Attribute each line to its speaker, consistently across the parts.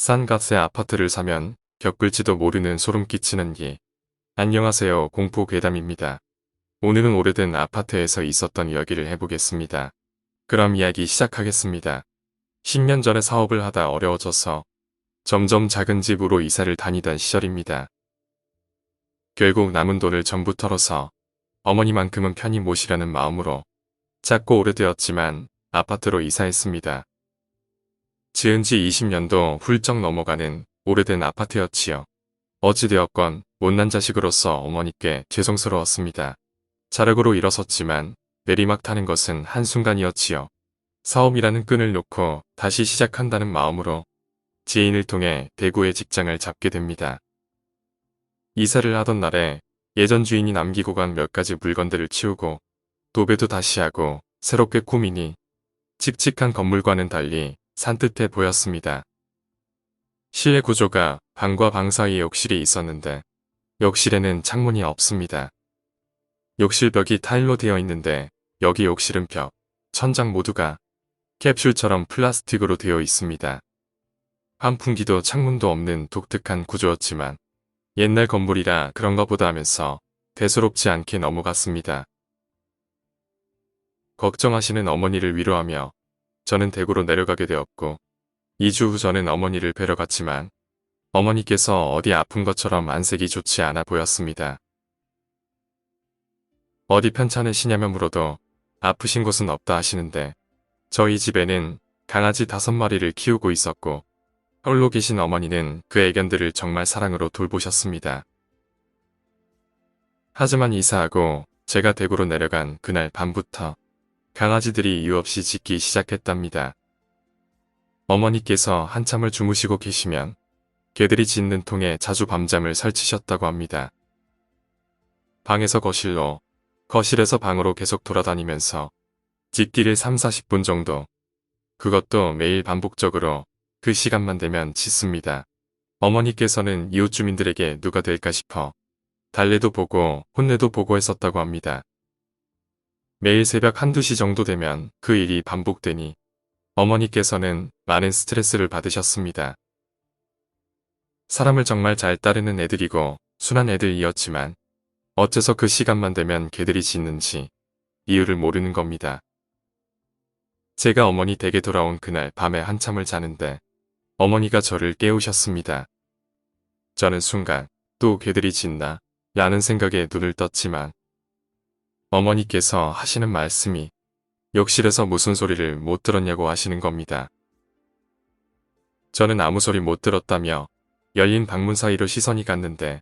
Speaker 1: 싼 값에 아파트를 사면 겪을지도 모르는 소름 끼치는 일. 안녕하세요. 공포괴담입니다. 오늘은 오래된 아파트에서 있었던 이야기를 해보겠습니다. 그럼 이야기 시작하겠습니다. 10년 전에 사업을 하다 어려워져서 점점 작은 집으로 이사를 다니던 시절입니다. 결국 남은 돈을 전부 털어서 어머니만큼은 편히 모시려는 마음으로 작고 오래되었지만 아파트로 이사했습니다. 지은 지 20년도 훌쩍 넘어가는 오래된 아파트였지요. 어찌되었건 못난 자식으로서 어머니께 죄송스러웠습니다. 자력으로 일어섰지만 내리막 타는 것은 한순간이었지요. 사업이라는 끈을 놓고 다시 시작한다는 마음으로 지인을 통해 대구에 직장을 잡게 됩니다. 이사를 하던 날에 예전 주인이 남기고 간 몇 가지 물건들을 치우고 도배도 다시 하고 새롭게 꾸미니 칙칙한 건물과는 달리 산뜻해 보였습니다. 실내 구조가 방과 방 사이에 욕실이 있었는데 욕실에는 창문이 없습니다. 욕실 벽이 타일로 되어 있는데 여기 욕실은 벽, 천장 모두가 캡슐처럼 플라스틱으로 되어 있습니다. 환풍기도 창문도 없는 독특한 구조였지만 옛날 건물이라 그런가 보다 하면서 대수롭지 않게 넘어갔습니다. 걱정하시는 어머니를 위로하며 저는 대구로 내려가게 되었고 2주 후 저는 어머니를 뵈러 갔지만 어머니께서 어디 아픈 것처럼 안색이 좋지 않아 보였습니다. 어디 편찮으시냐며 물어도 아프신 곳은 없다 하시는데 저희 집에는 강아지 5마리를 키우고 있었고 홀로 계신 어머니는 그 애견들을 정말 사랑으로 돌보셨습니다. 하지만 이사하고 제가 대구로 내려간 그날 밤부터 강아지들이 이유 없이 짖기 시작했답니다. 어머니께서 한참을 주무시고 계시면 개들이 짖는 통에 자주 밤잠을 설치셨다고 합니다. 방에서 거실로, 거실에서 방으로 계속 돌아다니면서 짖기를 3-40분 정도, 그것도 매일 반복적으로 그 시간만 되면 짖습니다. 어머니께서는 이웃 주민들에게 누가 될까 싶어 달래도 보고 혼내도 보고 했었다고 합니다. 매일 새벽 1-2시 정도 되면 그 일이 반복되니 어머니께서는 많은 스트레스를 받으셨습니다. 사람을 정말 잘 따르는 애들이고 순한 애들이었지만 어째서 그 시간만 되면 개들이 짖는지 이유를 모르는 겁니다. 제가 어머니 댁에 돌아온 그날 밤에 한참을 자는데 어머니가 저를 깨우셨습니다. 저는 순간 또 개들이 짖나? 라는 생각에 눈을 떴지만 어머니께서 하시는 말씀이 욕실에서 무슨 소리를 못 들었냐고 하시는 겁니다. 저는 아무 소리 못 들었다며 열린 방문 사이로 시선이 갔는데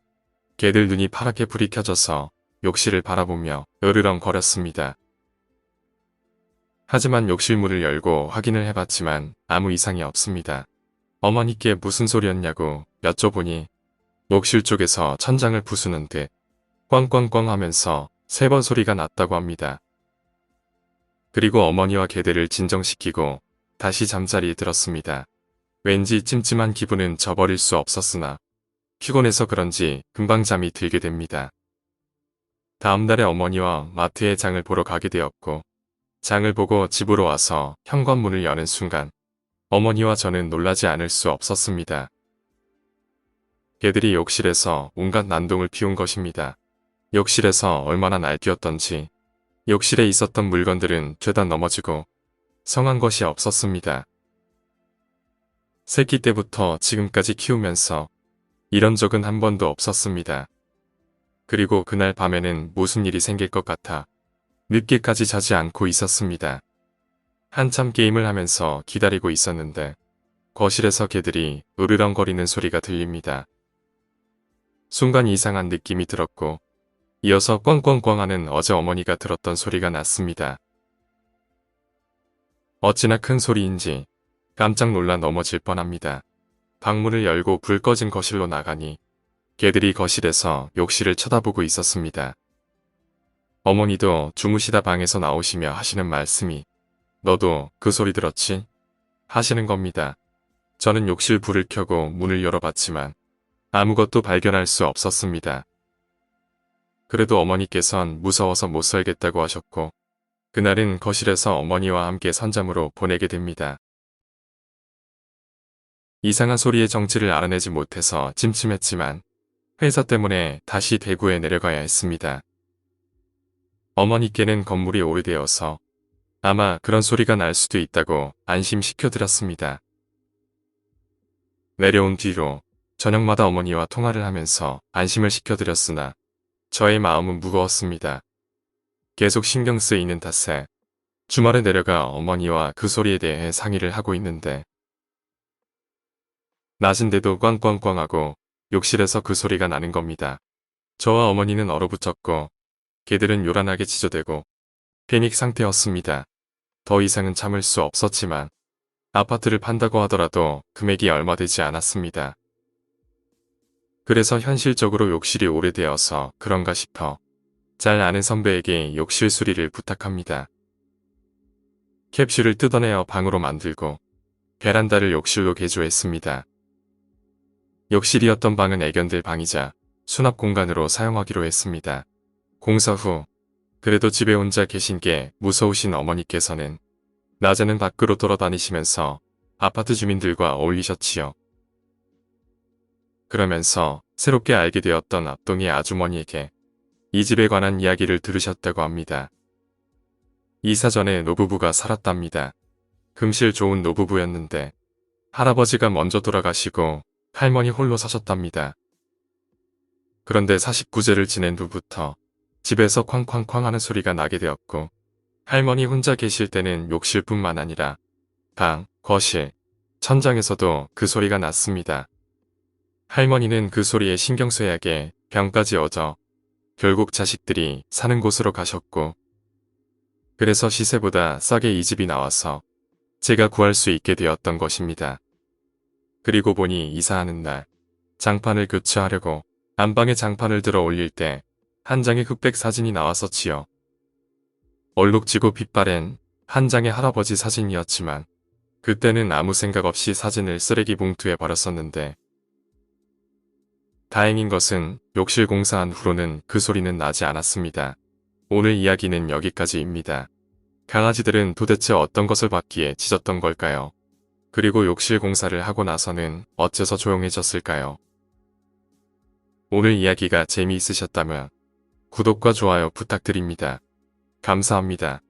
Speaker 1: 개들 눈이 파랗게 불이 켜져서 욕실을 바라보며 으르렁거렸습니다. 하지만 욕실 문을 열고 확인을 해봤지만 아무 이상이 없습니다. 어머니께 무슨 소리였냐고 여쭤보니 욕실 쪽에서 천장을 부수는 듯 꽝꽝꽝 하면서 3번 소리가 났다고 합니다. 그리고 어머니와 개들을 진정시키고 다시 잠자리에 들었습니다. 왠지 찜찜한 기분은 저버릴 수 없었으나 피곤해서 그런지 금방 잠이 들게 됩니다. 다음 날에 어머니와 마트에 장을 보러 가게 되었고 장을 보고 집으로 와서 현관문을 여는 순간 어머니와 저는 놀라지 않을 수 없었습니다. 개들이 욕실에서 온갖 난동을 피운 것입니다. 욕실에서 얼마나 날뛰었던지 욕실에 있었던 물건들은 죄다 넘어지고 성한 것이 없었습니다. 새끼 때부터 지금까지 키우면서 이런 적은 한 번도 없었습니다. 그리고 그날 밤에는 무슨 일이 생길 것 같아 늦게까지 자지 않고 있었습니다. 한참 게임을 하면서 기다리고 있었는데 거실에서 개들이 으르렁거리는 소리가 들립니다. 순간 이상한 느낌이 들었고 이어서 꽝꽝꽝 하는 어제 어머니가 들었던 소리가 났습니다. 어찌나 큰 소리인지 깜짝 놀라 넘어질 뻔합니다. 방문을 열고 불 꺼진 거실로 나가니 개들이 거실에서 욕실을 쳐다보고 있었습니다. 어머니도 주무시다 방에서 나오시며 하시는 말씀이 너도 그 소리 들었지? 하시는 겁니다. 저는 욕실 불을 켜고 문을 열어봤지만 아무것도 발견할 수 없었습니다. 그래도 어머니께선 무서워서 못 살겠다고 하셨고 그날은 거실에서 어머니와 함께 선잠으로 보내게 됩니다. 이상한 소리의 정체를 알아내지 못해서 찜찜했지만 회사 때문에 다시 대구에 내려가야 했습니다. 어머니께는 건물이 오래되어서 아마 그런 소리가 날 수도 있다고 안심시켜드렸습니다. 내려온 뒤로 저녁마다 어머니와 통화를 하면서 안심을 시켜드렸으나 저의 마음은 무거웠습니다. 계속 신경 쓰이는 탓에 주말에 내려가 어머니와 그 소리에 대해 상의를 하고 있는데 낮은데도 꽝꽝꽝하고 욕실에서 그 소리가 나는 겁니다. 저와 어머니는 얼어붙었고 개들은 요란하게 지저대고 패닉 상태였습니다. 더 이상은 참을 수 없었지만 아파트를 판다고 하더라도 금액이 얼마 되지 않았습니다. 그래서 현실적으로 욕실이 오래되어서 그런가 싶어 잘 아는 선배에게 욕실 수리를 부탁합니다. 캡슐을 뜯어내어 방으로 만들고 베란다를 욕실로 개조했습니다. 욕실이었던 방은 애견들 방이자 수납 공간으로 사용하기로 했습니다. 공사 후 그래도 집에 혼자 계신 게 무서우신 어머니께서는 낮에는 밖으로 돌아다니시면서 아파트 주민들과 어울리셨지요. 그러면서 새롭게 알게 되었던 앞동의 아주머니에게 이 집에 관한 이야기를 들으셨다고 합니다. 이사 전에 노부부가 살았답니다. 금실 좋은 노부부였는데 할아버지가 먼저 돌아가시고 할머니 홀로 사셨답니다. 그런데 49제를 지낸 후부터 집에서 쾅쾅쾅 하는 소리가 나게 되었고 할머니 혼자 계실 때는 욕실뿐만 아니라 방, 거실, 천장에서도 그 소리가 났습니다. 할머니는 그 소리에 신경쇠약에 병까지 얻어 결국 자식들이 사는 곳으로 가셨고 그래서 시세보다 싸게 이 집이 나와서 제가 구할 수 있게 되었던 것입니다. 그리고 보니 이사하는 날 장판을 교체하려고 안방에 장판을 들어 올릴 때 한 장의 흑백 사진이 나왔었지요. 얼룩지고 빛바랜 한 장의 할아버지 사진이었지만 그때는 아무 생각 없이 사진을 쓰레기 봉투에 버렸었는데 다행인 것은 욕실 공사한 후로는 그 소리는 나지 않았습니다. 오늘 이야기는 여기까지입니다. 강아지들은 도대체 어떤 것을 받기에 짖었던 걸까요? 그리고 욕실 공사를 하고 나서는 어째서 조용해졌을까요? 오늘 이야기가 재미있으셨다면 구독과 좋아요 부탁드립니다. 감사합니다.